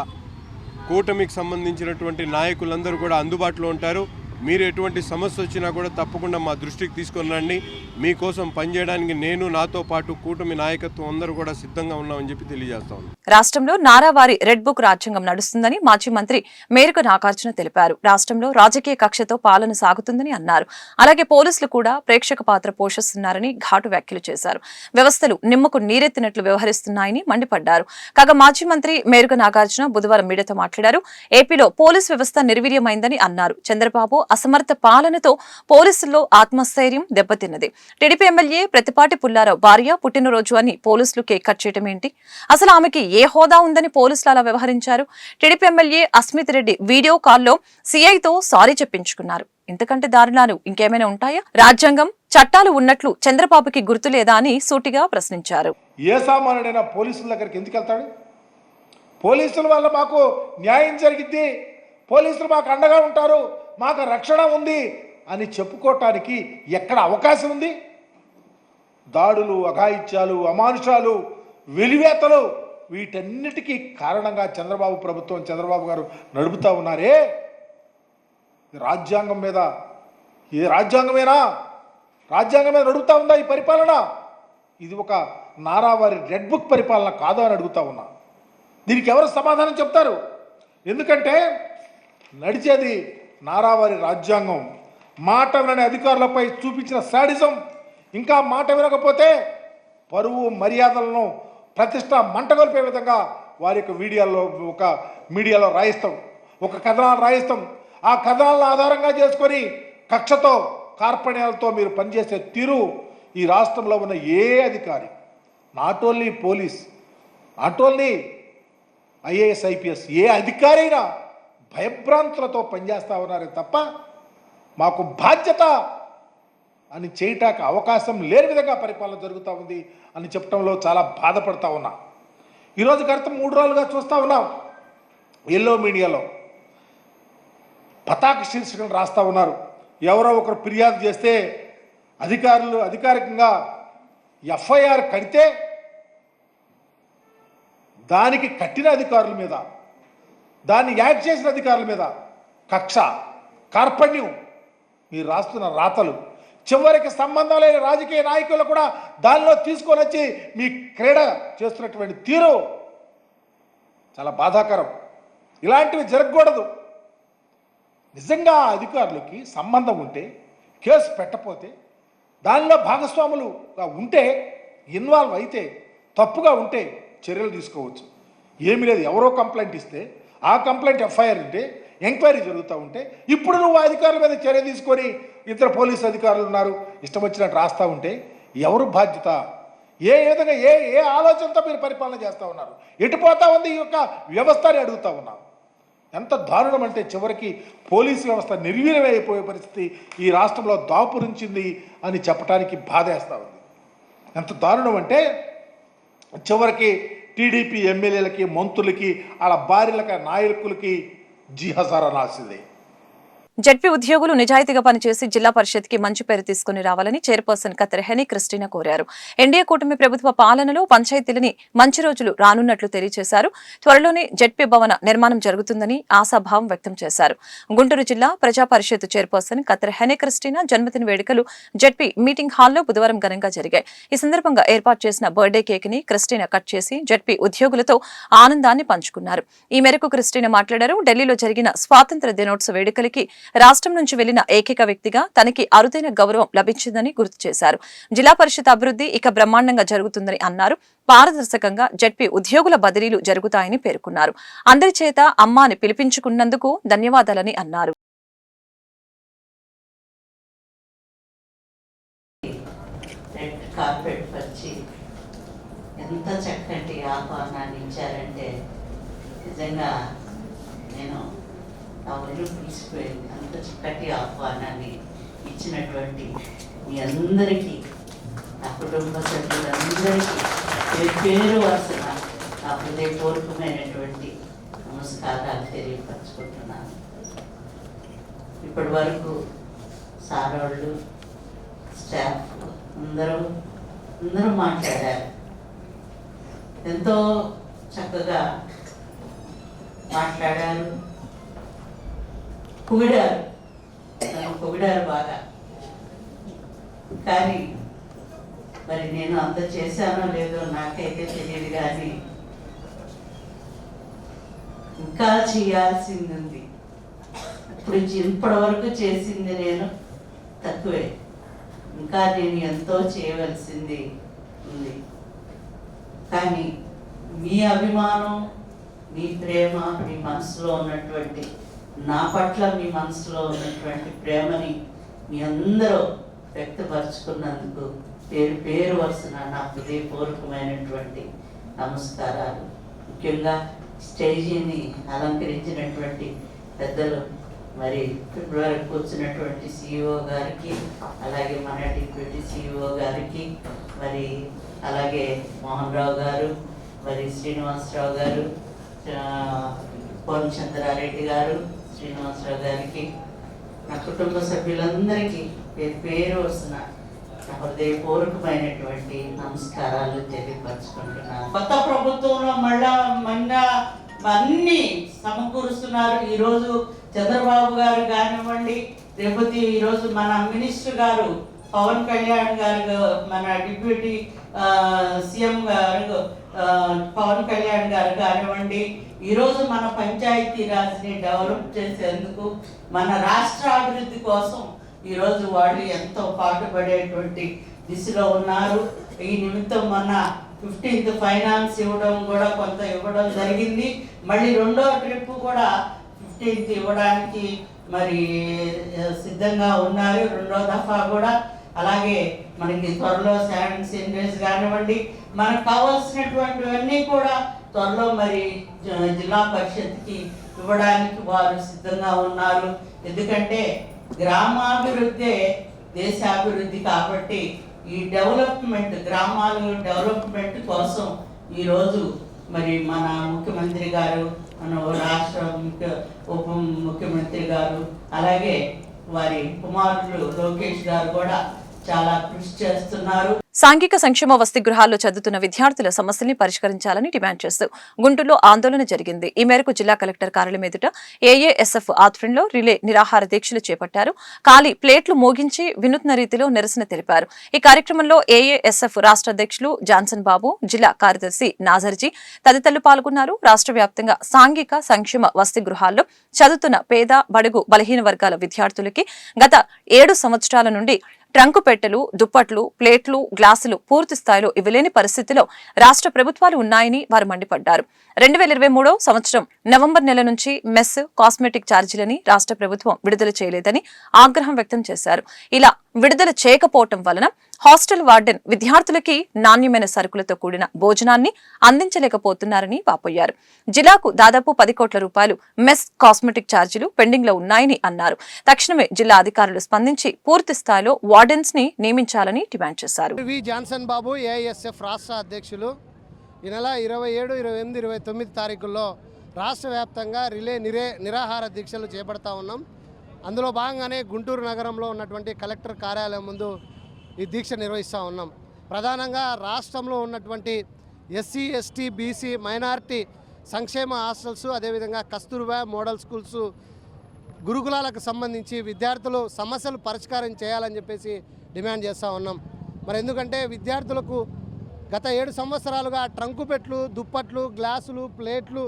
కూటమికి సంబంధించినటువంటి నాయకులందరూ కూడా అందుబాటులో ఉంటారు. మీరు ఎటువంటి సమస్య వచ్చినా కూడా తప్పకుండా మా దృష్టికి తీసుకొని రండి. మీకోసం పనిచేయడానికి నేను నాతో పాటు కూటమి నాయకత్వం అందరూ కూడా సిద్ధంగా ఉన్నామని చెప్పి తెలియజేస్తాం. రాష్ట్రంలో నారావారి రెడ్ బుక్ రాజ్యాంగం నడుస్తుందని మాజీ మంత్రి మేరకు నాగార్జున తెలిపారు. రాష్ట్రంలో రాజకీయ కక్షతో పాలన సాగుతుందని అన్నారు. అలాగే పోలీసులు కూడా ప్రేక్షక పాత్ర పోషిస్తున్నారని ఘాటు వ్యాఖ్యలు చేశారు. వ్యవస్థలు నిమ్మకు నీరెత్తినట్లు వ్యవహరిస్తున్నాయని మండిపడ్డారు. కాగా మాజీ మంత్రి మేరకు నాగార్జున బుధవారం మీడియాతో మాట్లాడారు. ఏపీలో పోలీసు వ్యవస్థ నిర్వీర్యమైందని అన్నారు. చంద్రబాబు అసమర్థ పాలనతో పోలీసుల్లో ఆత్మస్థైర్యం దెబ్బతిన్నది. టీడీపీ ఎమ్మెల్యే ప్రతిపాటి పుల్లారావు భార్య పుట్టినరోజు అని పోలీసులు కేక్ కట్ చేయడం ఏంటి? అసలు ఆమెకి ఏ హోదా ఉందని పోలీసులు అలా వ్యవహరించారు? TDP MLA Asmith Reddy video కాల్లో సీఐతో సారీ చెప్పించుకున్నారు. ఇంతకంటే దారుణాలు ఇంకేమైనా ఉంటాయా? రాజ్యాంగం చట్టాలు ఉన్నట్లు చంద్రబాబుకి గుర్తు లేదా అని సూటిగా ప్రశ్నించారు. ఏ సామాన్యుడైనా పోలీసుల దగ్గరికి ఎందుకు వెళ్తాడు? పోలీసుల వల్ల మాకు న్యాయం జరిగిద్ది, పోలీసులు మాకు అండగా ఉంటారు, మాకు రక్షణ ఉంది అని చెప్పుకోవటానికి ఎక్కడ అవకాశం ఉంది? దాడులు, అఘాయిత్యాలు, అమానుషాలు, వెలివేతలు వీటన్నిటికీ కారణంగా చంద్రబాబు ప్రభుత్వం, చంద్రబాబు గారు నడుపుతూ ఉన్నారే. రాజ్యాంగం మీద రాజ్యాంగం మీద నడుపుతా ఉందా ఈ పరిపాలన? ఇది ఒక నారావారి రెడ్ బుక్ పరిపాలన కాదు అని అడుగుతా ఉన్నా. దీనికి ఎవరు సమాధానం చెప్తారు? ఎందుకంటే నడిచేది నారావారి రాజ్యాంగం. మాట వినని అధికారులపై చూపించిన శాడిజం, ఇంకా మాట వినకపోతే పరువు మర్యాదలను ప్రతిష్ట మంటగొల్పే విధంగా వారి యొక్క మీడియాలో రాయిస్తాం, ఒక కథనాలు రాయిస్తాం. ఆ కథనాలను ఆధారంగా చేసుకొని కక్షతో కార్పణ్యాలతో మీరు పనిచేసే తీరు ఈ రాష్ట్రంలో ఉన్న ఏ అధికారి, not only police, not only IAS IPS, ఏ అధికారి అయినా భయభ్రాంతులతో పనిచేస్తూ ఉన్నారే తప్ప మాకు బాధ్యత అని చేయటానికి అవకాశం లేని విధంగా పరిపాలన జరుగుతూ ఉంది అని చెప్పడంలో చాలా బాధపడతా ఉన్నా. ఈరోజు గత 3 రోజులుగా చూస్తూ ఉన్నాం ఎల్లో మీడియాలో పతాక శీర్షికలు రాస్తూ ఉన్నారు. ఎవరో ఒకరు ఫిర్యాదు చేస్తే అధికారులు అధికారికంగా ఎఫ్ఐఆర్ కడితే దానికి కట్టిన అధికారుల మీద, దాన్ని యాక్ట్ చేసిన అధికారుల మీద కక్ష, కార్పణ్యం, మీరు రాస్తున్న రాతలు, చివరికి సంబంధం లేని రాజకీయ నాయకులు కూడా దానిలో తీసుకొని వచ్చి మీ క్రీడ చేస్తున్నటువంటి తీరు చాలా బాధాకరం. ఇలాంటివి జరగకూడదు. నిజంగా ఆ అధికారులకి సంబంధం ఉంటే, కేసు పెట్టకపోతే, దానిలో భాగస్వాములుగా ఉంటే, ఇన్వాల్వ్ అయితే, తప్పుగా ఉంటే చర్యలు తీసుకోవచ్చు. ఏమీ లేదు. ఎవరో కంప్లైంట్ ఇస్తే ఆ కంప్లైంట్ ఎఫ్ఐఆర్ ఉంటే, ఎంక్వైరీ జరుగుతూ ఉంటే, ఇప్పుడు నువ్వు అధికారుల మీద చర్య తీసుకొని ఇతర పోలీసు అధికారులు ఉన్నారు ఇష్టం వచ్చినట్టు రాస్తూ ఉంటే ఎవరు బాధ్యత? ఏ విధంగా ఏ ఆలోచనతో మీరు పరిపాలన చేస్తూ ఉన్నారు? ఎటుపోతా ఉంది ఈ యొక్క వ్యవస్థ అని అడుగుతూ ఉన్నాం. ఎంత దారుణం అంటే చివరికి పోలీసు వ్యవస్థ నిర్వీర్యమైపోయే పరిస్థితి ఈ రాష్ట్రంలో దాపురించింది అని చెప్పడానికి బాధేస్తూ ఉంది. ఎంత దారుణం అంటే చివరికి టీడీపీ ఎమ్మెల్యేలకి, మంత్రులకి, వాళ్ళ భార్యలకి, నాయకులకి జిహజారా నాసింది. జడ్పీ ఉద్యోగులు నిజాయితీగా పనిచేసి జిల్లా పరిషత్కి మంచి పేరు తీసుకుని రావాలని చైర్పర్సన్ కత్తెరహెని క్రిస్టినా కోరారు. ఎన్డీఏ కూటమి ప్రభుత్వ పాలనలో పంచాయతీలని మంచి రోజులు రానున్నట్లు తెలియజేశారు. త్వరలోనే జడ్పీ భవన నిర్మాణం జరుగుతుందని ఆశాభావం వ్యక్తం చేశారు. గుంటూరు జిల్లా ప్రజా పరిషత్ చైర్పర్సన్ కత్తెరహెని క్రిస్టినా జన్మదిన వేడుకలు జడ్పీ మీటింగ్ హాల్లో బుధవారం ఘనంగా జరిగాయి. ఈ సందర్భంగా ఏర్పాటు చేసిన బర్త్డే కేక్ ని క్రిస్టినా కట్ చేసి జడ్పీ ఉద్యోగులతో ఆనందాన్ని పంచుకున్నారు. ఈ మేరకు క్రిస్టినా మాట్లాడారు. ఢిల్లీలో జరిగిన స్వాతంత్ర దినోత్సవ వేడుకలకి రాష్ట్రం నుంచి వెళ్లిన ఏకైక వ్యక్తిగా తనకి అరుదైన గౌరవం లభించిందని గుర్తు చేశారు. జిల్లా పరిషత్ అభివృద్ధి ఇక బ్రహ్మాండంగా జరుగుతుందని అన్నారు. పారదర్శకంగా జడ్పీ ఉద్యోగుల బదిలీలు జరుగుతాయని పేర్కొన్నారు. అందరి చేత అమ్మ అని పిలిపించుకున్నందుకు ధన్యవాదాలని అన్నారు. ఎంత చక్కటి ఆహ్వానాన్ని ఇచ్చారంటే నిజంగా నేను నా ఒళ్ళు పిలిచిపోయింది. అంత చక్కటి ఆహ్వానాన్ని ఇచ్చినటువంటి మీ అందరికీ, నా కుటుంబ సభ్యులందరికీ పేరు వరుసన నా హృదయపూర్వకమైనటువంటి నమస్కారాలు తెలియపరచుకుంటున్నాను. ఇప్పటి వరకు సారోళ్ళు, స్టాఫ్ అందరూ మాట్లాడారు. ఎంతో చక్కగా మాట్లాడారు, పొగిడారు బాగా. కానీ మరి నేను అంత చేశానో లేదో నాకైతే తెలియదు. కానీ ఇంకా చేయాల్సింది ఉంది. ఇప్పటి వరకు చేసింది నేను తక్కువే. ఇంకా నేను ఎంతో చేయవలసింది ఉంది. కానీ మీ అభిమానం, మీ ప్రేమ, మీ మనసులో ఉన్నటువంటి, నా పట్ల మీ మనసులో ఉన్నటువంటి ప్రేమని మీ అందరూ వ్యక్తపరుచుకున్నందుకు పేరు వరుసన నా హృదయపూర్వకమైనటువంటి నమస్కారాలు. ముఖ్యంగా స్టేజీని అలంకరించినటువంటి పెద్దలు, మరి ఫిబ్రవరి కూర్చున్నటువంటి సిఇఓ గారికి, అలాగే మన డిప్యూటీ సిఇఓ గారికి, మరి అలాగే మోహన్ రావు గారు, మరి శ్రీనివాసరావు గారు, పూర్ణచంద్రారెడ్డి గారు, శ్రీనివాసరావు గారికి, నా కుటుంబ సభ్యులందరికీ పేరు వస్తున్న నా హృదయపూర్వకమైనటువంటి నమస్కారాలు తెలియపరచుకుంటున్నాను. కొత్త ప్రభుత్వంలో మళ్ళా అన్ని సమకూరుస్తున్నారు. ఈరోజు చంద్రబాబు గారు కానివ్వండి, లేకపోతే ఈరోజు మన మినిస్టర్ గారు పవన్ కళ్యాణ్ గారు, మన డిప్యూటీ సీఎం గారు పవన్ కళ్యాణ్ గారు కానివ్వండి, ఈరోజు మన పంచాయతీ రాజ్ని డెవలప్ చేసేందుకు, మన రాష్ట్ర అభివృద్ధి కోసం ఈరోజు వాళ్ళు ఎంతో పాటుపడేటువంటి దిశలో ఉన్నారు. ఈ నిమిత్తం మన 15th ఫైనాన్స్ ఇవ్వడం జరిగింది. మళ్ళీ రెండో ట్రిప్ కూడా 15th ఇవ్వడానికి మరి సిద్ధంగా ఉన్నారు, రెండో దఫా కూడా. అలాగే మనకి త్వరలో శానిటైజర్స్ కానివ్వండి, మనకు కావాల్సినటువంటివన్నీ కూడా త్వరలో మరి జిల్లా పరిషత్కి ఇవ్వడానికి వారు సిద్ధంగా ఉన్నారు. ఎందుకంటే గ్రామాభివృద్ధే దేశాభివృద్ధి కాబట్టి ఈ డెవలప్మెంట్, గ్రామాల డెవలప్మెంట్ కోసం ఈరోజు మరి మన ముఖ్యమంత్రి గారు, మన రాష్ట్ర ఉప ముఖ్యమంత్రి గారు, అలాగే వారి కుమారులు లోకేష్ గారు కూడా చాలా కృషి చేస్తున్నారు. సాంఘిక సంక్షేమ వసతి గృహాల్లో చదువుతున్న విద్యార్థుల సమస్యల్ని పరిష్కరించాలని డిమాండ్ చేస్తూ గుంటూరులో ఆందోళన జరిగింది. ఈ మేరకు జిల్లా కలెక్టర్ కార్యాలయం ఎదుట ఏఏఎస్ఎఫ్ ఆధ్వర్యంలో రిలే నిరాహార దీక్షలు చేపట్టారు. ఖాళీ ప్లేట్లు మోగించి వినూత్న రీతిలో నిరసన తెలిపారు. ఈ కార్యక్రమంలో ఏఏఎస్ఎఫ్ రాష్ట్ర అధ్యక్షులు జాన్సన్ బాబు, జిల్లా కార్యదర్శి నాజర్జీ తదితరులు పాల్గొన్నారు. రాష్ట్ర వ్యాప్తంగా సాంఘిక సంక్షేమ వసతి గృహాల్లో చదువుతున్న పేద, బడుగు, బలహీన వర్గాల విద్యార్థులకి గత 7 సంవత్సరాల నుండి ట్రంకు పెట్టెలు, దుప్పట్లు, ప్లేట్లు, గ్లాసులు పూర్తి స్థాయిలో ఇవ్వలేని పరిస్థితిలో రాష్ట్ర ప్రభుత్వాలు ఉన్నాయని వారు మండిపడ్డారు. 2023 సంవత్సరం నవంబర్ నెల నుంచి మెస్, కాస్మెటిక్ ఛార్జీలని రాష్ట్ర ప్రభుత్వం విడుదల చేయలేదని ఆగ్రహం వ్యక్తం చేశారు. ఇలా విడుదల చేయకపోవటం వలన హాస్టల్ వార్డెన్ విద్యార్థులకి నాణ్యమైన సరుకులతో కూడిన భోజనాన్ని అందించలేకపోతున్నారని వాపోయారు. జిల్లాకు దాదాపు 10 కోట్ల రూపాయలు మెస్, కాస్మెటిక్ ఛార్జీలు పెండింగ్ లో ఉన్నాయని అన్నారు. తక్షణమే జిల్లా అధికారులు స్పందించి పూర్తి స్థాయిలో వార్డెన్స్ ని నియమించాలని డిమాండ్ చేశారు. జాన్సన్ బాబు, ఏఐఎస్ఎఫ్ రాష్ట్ర అధ్యక్షులు. ఈ నెల 27, 28, 29 తారీఖుల్లో రాష్ట్ర వ్యాప్తంగా నిరాహార దీక్షలు చేపడతా ఉన్నాం. అందులో భాగంగానే గుంటూరు నగరంలో ఉన్నటువంటి కలెక్టర్ కార్యాలయం ముందు ఈ దీక్ష నిర్వహిస్తూ ఉన్నాం. ప్రధానంగా రాష్ట్రంలో ఉన్నటువంటి ఎస్సీ, ఎస్టీ, బీసీ, మైనారిటీ సంక్షేమ హాస్టల్స్, అదేవిధంగా కస్తూర్బా మోడల్ స్కూల్స్, గురుకులాలకు సంబంధించి విద్యార్థులు సమస్యలు పరిష్కారం చేయాలని చెప్పేసి డిమాండ్ చేస్తూ ఉన్నాం. మరి ఎందుకంటే విద్యార్థులకు గత 7 సంవత్సరాలుగా ట్రంకు పెట్లు, దుప్పట్లు, గ్లాసులు, ప్లేట్లు,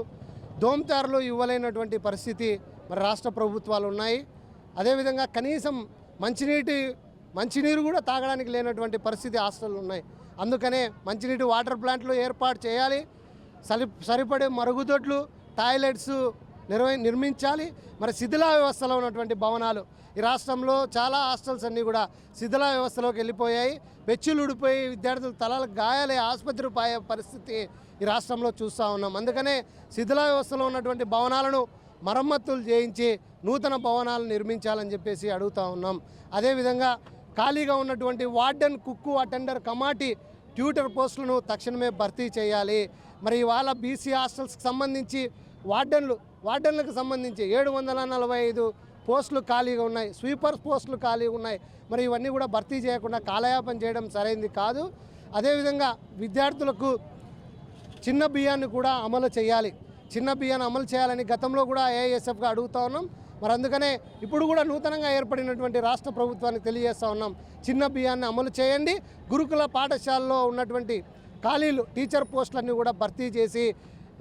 దోమతెరలు ఇవ్వలేనటువంటి పరిస్థితి మరి రాష్ట్ర ప్రభుత్వాలు ఉన్నాయి. అదేవిధంగా కనీసం మంచినీరు కూడా తాగడానికి లేనటువంటి పరిస్థితి హాస్టళ్ళు ఉన్నాయి. అందుకనే మంచినీటి వాటర్ ప్లాంట్లు ఏర్పాటు చేయాలి, సరిపడే మరుగుదొడ్లు, టాయిలెట్స్ నిర్మించాలి. మరి శిథిలా వ్యవస్థలో ఉన్నటువంటి భవనాలు, ఈ రాష్ట్రంలో చాలా హాస్టల్స్ అన్నీ కూడా శిథిలా వ్యవస్థలోకి వెళ్ళిపోయాయి. పెచ్చులు ఊడిపోయి విద్యార్థులు తలలకు గాయాలే ఆసుపత్రి పోయే పరిస్థితి ఈ రాష్ట్రంలో చూస్తూ ఉన్నాం. అందుకనే శిథిలా వ్యవస్థలో ఉన్నటువంటి భవనాలను మరమ్మతులు చేయించి నూతన భవనాలు నిర్మించాలని చెప్పేసి అడుగుతూ ఉన్నాం. అదేవిధంగా ఖాళీగా ఉన్నటువంటి వార్డెన్, కుక్కు, అటెండర్, కమాటీ, ట్యూటర్ పోస్టులను తక్షణమే భర్తీ చేయాలి. మరి ఇవాళ బీసీ హాస్టల్స్కి సంబంధించి వార్డెన్లకు సంబంధించి 745 పోస్టులు ఖాళీగా ఉన్నాయి, స్వీపర్స్ పోస్టులు ఖాళీగా ఉన్నాయి. మరి ఇవన్నీ కూడా భర్తీ చేయకుండా కాలయాపన చేయడం సరైనది కాదు. అదేవిధంగా విద్యార్థులకు చిన్న బియ్యాన్ని కూడా అమలు చేయాలి. చిన్న బియ్యాన్ని అమలు చేయాలని గతంలో కూడా ఏఐఎస్ఎఫ్గా అడుగుతూ ఉన్నాం. మరి అందుకనే ఇప్పుడు కూడా నూతనంగా ఏర్పడినటువంటి రాష్ట్ర ప్రభుత్వానికి తెలియజేస్తూ ఉన్నాం, చిన్న బియ్యాన్ని అమలు చేయండి. గురుకుల పాఠశాలలో ఉన్నటువంటి ఖాళీలు, టీచర్ పోస్టులన్నీ కూడా భర్తీ చేసి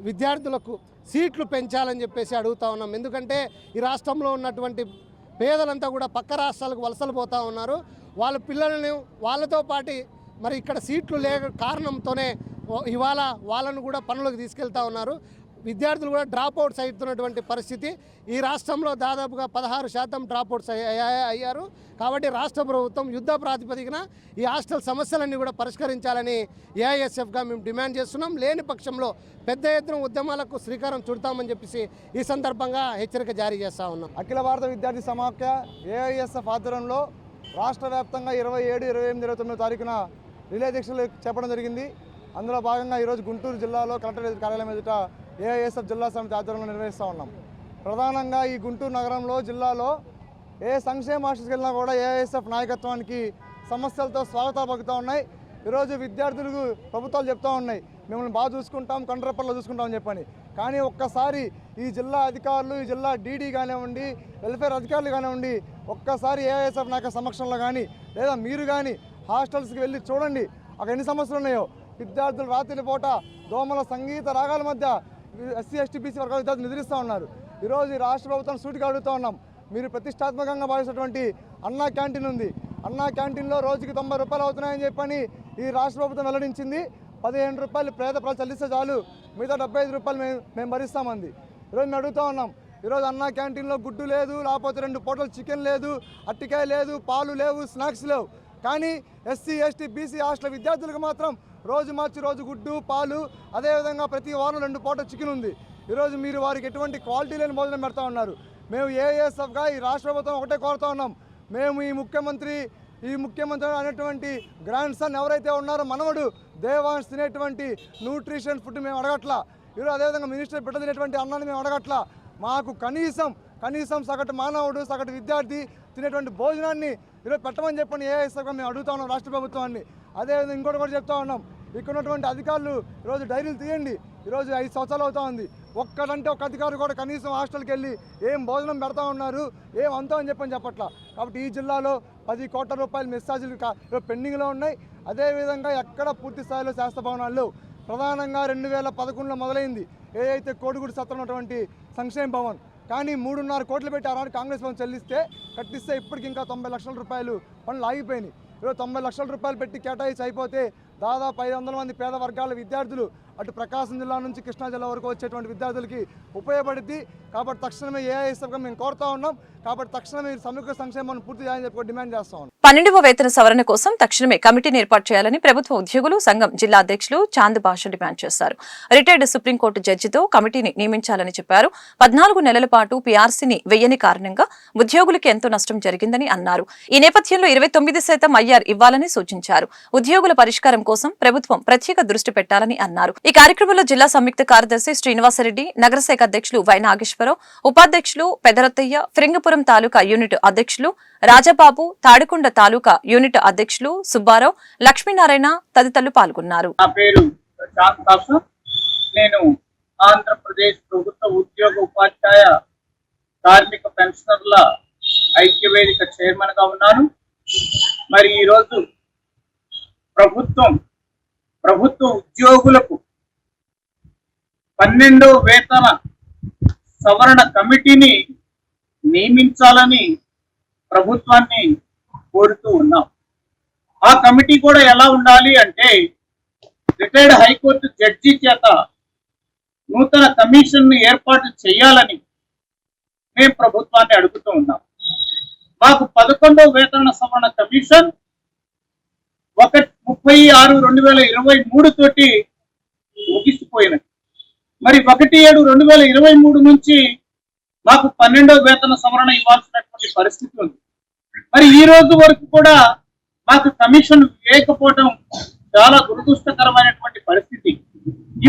విద్యార్థులకు సీట్లు పెంచాలని చెప్పేసి అడుగుతూ ఉన్నాం. ఎందుకంటే ఈ రాష్ట్రంలో ఉన్నటువంటి పేదలంతా కూడా పక్క రాష్ట్రాలకు వలసలు పోతూ ఉన్నారు. వాళ్ళ పిల్లలను వాళ్ళతో పాటు మరి ఇక్కడ సీట్లు లేక కారణంతోనే ఇవాళ వాళ్ళను కూడా పనులకు తీసుకెళ్తా ఉన్నారు. విద్యార్థులు కూడా డ్రాప్ అవుట్స్ అవుతున్నటువంటి పరిస్థితి. ఈ రాష్ట్రంలో దాదాపుగా 16% డ్రాప్ అవుట్స్ అయ్యారు. కాబట్టి రాష్ట్ర ప్రభుత్వం యుద్ధ ప్రాతిపదికన ఈ హాస్టల్ సమస్యలన్నీ కూడా పరిష్కరించాలని ఏఐఎస్ఎఫ్గా మేము డిమాండ్ చేస్తున్నాం. లేని పక్షంలో పెద్ద ఎత్తున ఉద్యమాలకు శ్రీకారం చుడతామని చెప్పేసి ఈ సందర్భంగా హెచ్చరిక జారీ చేస్తూ ఉన్నాం. అఖిల భారత విద్యార్థి సమాఖ్య ఏఐఎస్ఎఫ్ ఆధ్వర్యంలో రాష్ట్ర వ్యాప్తంగా 27, 28, 29 తారీఖున రిలే దీక్షలు చేపట్టడం జరిగింది. అందులో భాగంగా ఈరోజు గుంటూరు జిల్లాలో కలెక్టరేట్ కార్యాలయం ఎదుట ఏఐఎస్ఎఫ్ జిల్లా సమితి ఆధ్వర్యంలో నిర్వహిస్తూ ఉన్నాం. ప్రధానంగా ఈ గుంటూరు నగరంలో, జిల్లాలో ఏ సంక్షేమ హాస్టల్స్కి వెళ్ళినా కూడా ఏఐఎస్ఎఫ్ నాయకత్వానికి సమస్యలతో స్వాగతాలు పలుకుతూ ఉన్నాయి. ఈరోజు విద్యార్థులకు ప్రభుత్వాలు చెప్తూ ఉన్నాయి, మిమ్మల్ని బాగా చూసుకుంటాం, కంట్రోపర్లో చూసుకుంటామని చెప్పని. కానీ ఒక్కసారి ఈ జిల్లా అధికారులు, ఈ జిల్లా డీడీ కానివ్వండి, వెల్ఫేర్ అధికారులు కానివ్వండి, ఒక్కసారి ఏఐఎస్ఎఫ్ నాయక సమక్షంలో కానీ లేదా మీరు కానీ హాస్టల్స్కి వెళ్ళి చూడండి అక్కడ ఎన్ని సమస్యలు ఉన్నాయో. విద్యార్థులు రాత్రి పూట దోమల సంగీత రాగాల మధ్య ఎస్సీ, ఎస్టీ, బీసీ వర్గాల విద్యార్థులు నిద్రిస్తూ ఉన్నారు. ఈరోజు ఈ రాష్ట్ర ప్రభుత్వం సూటిగా అడుగుతూ ఉన్నాం, మీరు ప్రతిష్టాత్మకంగా భావిస్తున్నటువంటి అన్నా క్యాంటీన్ ఉంది. అన్నా క్యాంటీన్లో రోజుకి 90 రూపాయలు అవుతున్నాయని చెప్పని ఈ రాష్ట్ర ప్రభుత్వం వెల్లడించింది. 15 రూపాయలు పేద ప్రజలు చెల్లిస్తే చాలు, మిగతా 75 రూపాయలు మేము భరిస్తామంది. ఈరోజు మేము అడుగుతూ ఉన్నాం, ఈరోజు అన్నా క్యాంటీన్లో గుడ్డు లేదు, లేకపోతే 2 పూటలు చికెన్ లేదు, అట్టికాయ లేదు, పాలు లేవు, స్నాక్స్ లేవు. కానీ ఎస్సీ, ఎస్టీ, బీసీ హాస్టల్ విద్యార్థులకు మాత్రం రోజు మార్చి రోజు గుడ్డు, పాలు, అదేవిధంగా ప్రతి వారం 2 పూట చికెన్ ఉంది. ఈరోజు మీరు వారికి ఎటువంటి క్వాలిటీ లేని భోజనం పెడతా ఉన్నారు. మేము ఏఐఎస్ఎఫ్గా ఈ రాష్ట్ర ప్రభుత్వం ఒకటే కోరుతా ఉన్నాం, మేము ఈ ముఖ్యమంత్రి ఈ ముఖ్యమంత్రి అనేటువంటి గ్రాండ్ సన్ ఎవరైతే ఉన్నారో మనవడు దేవాంశ్ తినేటువంటి న్యూట్రిషన్ ఫుడ్ మేము అడగట్లా. ఈరోజు అదేవిధంగా మినిస్టర్ బిడ్డ తినేటువంటి అన్నాన్ని మేము అడగట్లా. మాకు కనీసం సగటు మానవుడు సగటు విద్యార్థి తినేటువంటి భోజనాన్ని ఈరోజు పెట్టమని చెప్పని ఏఐఎస్ఎఫ్గా మేము అడుగుతా ఉన్నాం రాష్ట్ర ప్రభుత్వాన్ని. అదేవిధంగా ఇంకోటి కూడా చెప్తా ఉన్నాం, ఇక్కడ ఉన్నటువంటి అధికారులు ఈరోజు డైరీలు తీయండి. ఈరోజు 5 సంవత్సరాలు అవుతా ఉంది, ఒక్కడంటే ఒక అధికారి కూడా కనీసం హాస్టల్కి వెళ్ళి ఏం భోజనం పెడతా ఉన్నారు, ఏం అంతా అని చెప్పట్లా. కాబట్టి ఈ జిల్లాలో 10 కోట్ల రూపాయల మెసేజ్లు పెండింగ్లో ఉన్నాయి. అదేవిధంగా ఎక్కడ పూర్తి స్థాయిలో శాస్త్ర భవనాలు ప్రధానంగా 2011లో మొదలైంది ఏదైతే కోడిగుడి సత్రం ఉన్నటువంటి సంక్షేమ భవన్, కానీ 3.5 కోట్లు పెట్టి ఆనాడు కాంగ్రెస్ భవన్ చెల్లిస్తే కట్టిస్తే ఇప్పటికి ఇంకా 90 లక్షల రూపాయలు పనులు ఆగిపోయినాయి. ఈరోజు 90 లక్షల రూపాయలు పెట్టి కేటాయించి అయిపోతే దాదాపు 500 మంది పేద వర్గాల విద్యార్థులు అటు ప్రకాశం జిల్లా నుంచి కృష్ణా జిల్లా వరకు వచ్చేటువంటి విద్యార్థులకి ఉపయోగపడుద్ది. కాబట్టి తక్షణమే ఏఐఎస్ఎఫ్గా మేము కోరుతా ఉన్నాం. కాబట్టి తక్షణమే సమగ్ర సంక్షేమాన్ని పూర్తి చేయాలని చెప్పి డిమాండ్ చేస్తా ఉన్నాం. 12వ వేతన సవరణ కోసం తక్షణమే కమిటీని ఏర్పాటు చేయాలని ప్రభుత్వ ఉద్యోగులు సంఘం జిల్లా అధ్యక్షులు చాంద్ భాష డిమాండ్ చేశారు. రిటైర్డ్ సుప్రీంకోర్టు జడ్జితో కమిటీని నియమించాలని చెప్పారు. 14 నెలల పాటు పీఆర్సీని వెయ్యని కారణంగా ఉద్యోగులకి ఎంతో నష్టం జరిగిందని అన్నారు. ఈ నేపథ్యంలో 29% ఐఆర్ ఇవ్వాలని సూచించారు. ఉద్యోగుల పరిష్కారం కోసం ప్రభుత్వం ప్రత్యేక దృష్టి పెట్టాలని అన్నారు. ఈ కార్యక్రమంలో జిల్లా సంయుక్త కార్యదర్శి శ్రీనివాసరెడ్డి, నగరశాఖ అధ్యక్షులు వై నాగేశ్వరరావు, ఉపాధ్యక్షులు పెదరత్తయ్య, ఫిరింగపురం తాలూకా యూనిట్ అధ్యక్షులు రాజబాబు, తాడికొండ తాలూకా యూనిట్ అధ్యక్షులు సుబ్బారావు, లక్ష్మీనారాయణ తదితరులు పాల్గొన్నారు. నా పేరు చాంద్ భాష. నేను ఆంధ్రప్రదేశ్ ప్రభుత్వ ఉద్యోగ ఉపాధ్యాయ కార్మిక పెన్షనర్ల ఐక్యవేదిక చైర్మన్ గా ఉన్నాను. మరి ఈరోజు ప్రభుత్వ ఉద్యోగులకు 12వ వేతన సవరణ కమిటీని నియమించాలని ప్రభుత్వాన్ని కోరుతూ ఉన్నాం. ఆ కమిటీ కూడా ఎలా ఉండాలి అంటే రిటైర్డ్ హైకోర్టు జడ్జి చేత నూతన కమిషన్ ఏర్పాటు చేయాలని మేము ప్రభుత్వాన్ని అడుగుతూ ఉన్నాం. మాకు 11వ వేతన సవరణ కమిషన్ 1/36/2023 తోటి ముగిసిపోయినది. మరి 1/7/2023 నుంచి మాకు 12వ వేతన సవరణ ఇవ్వాల్సినటువంటి పరిస్థితి ఉంది. మరి ఈ రోజు వరకు కూడా మాకు కమిషన్ వేయకపోవడం చాలా దురదృష్టకరమైనటువంటి పరిస్థితి.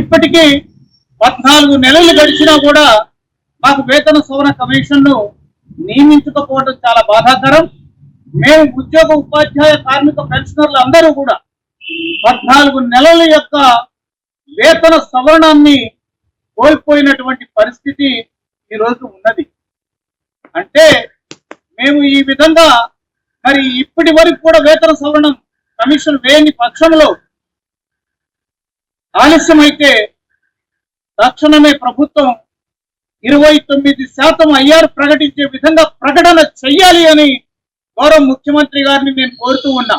ఇప్పటికీ 14 నెలలు గడిచినా కూడా మాకు వేతన సవరణ కమిషన్ ను నియమించకపోవడం చాలా బాధాకరం. మేము ఉద్యోగ ఉపాధ్యాయ కార్మిక పెన్షనర్లు అందరూ కూడా 14 నెలల యొక్క వేతన సవరణాన్ని కోల్పోయినటువంటి పరిస్థితి ఈరోజు ఉన్నది. అంటే మేము ఈ విధంగా మరి ఇప్పటి వరకు కూడా వేతన సవరణ కమిషన్ వేయని పక్షంలో ఆలస్యమైతే తక్షణమే ప్రభుత్వం 29% ఐఆర్ ప్రకటించే విధంగా ప్రకటన చెయ్యాలి అని గౌరవ ముఖ్యమంత్రి గారిని నేను కోరుతూ ఉన్నా.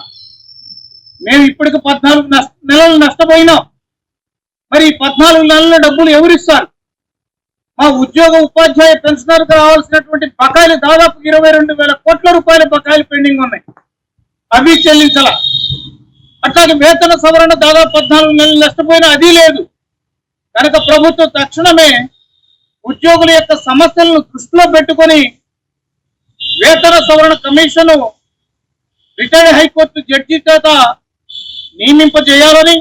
మేము ఇప్పటికి 14 నెలలు నష్టపోయినాం. మరి 14 నెలల డబ్బులు ఎవరిస్తారు? మా ఉద్యోగ ఉపాధ్యాయ పెన్షనర్కి రావాల్సినటువంటి బకాయిలు దాదాపు 22,000 కోట్ల రూపాయల బకాయిలు పెండింగ్ ఉన్నాయి, అవి చెల్లించాల. అట్లాగే వేతన సవరణ దాదాపు 14 నెలలు నష్టపోయినా అది లేదు. కనుక ప్రభుత్వం తక్షణమే ఉద్యోగుల యొక్క సమస్యలను దృష్టిలో పెట్టుకొని వేతన సవరణ కమిషన్ రిటైర్డ్ హైకోర్టు జడ్జి చేత నియమింపజేయాలని,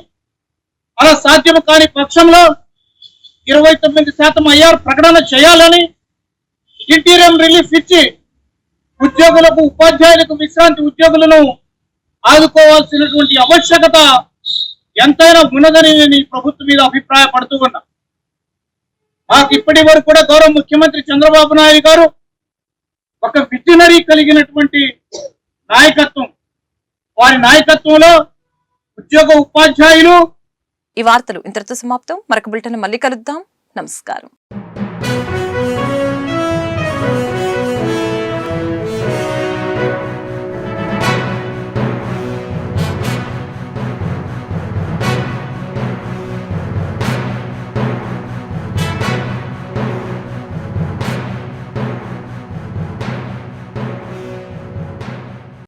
అలా సాధ్యం కాని పక్షంలో 29% ఐఆర్ ప్రకటన చేయాలని, ఇంటీరియం రిలీఫ్ ఇచ్చి ఉద్యోగులకు ఉపాధ్యాయులకు విశ్రాంతి ఉద్యోగులను ఆదుకోవాల్సినటువంటి ఆవశ్యకత ఎంతైనా ఉన్నదని నేను ఈ ప్రభుత్వం మీద అభిప్రాయపడుతూ ఉన్నా. మాకు ఇప్పటి వరకు కూడా గౌరవ ముఖ్యమంత్రి చంద్రబాబు నాయుడు గారు ఒక విజనరీ కలిగినటువంటి నాయకత్వం, వారి నాయకత్వంలో ఉద్యోగ ఉపాధ్యాయులు. ఈ వార్తలు ఇంతటితో సమాప్తం. మరొక బులెటిన్ మళ్ళీ కలుద్దాం. నమస్కారం.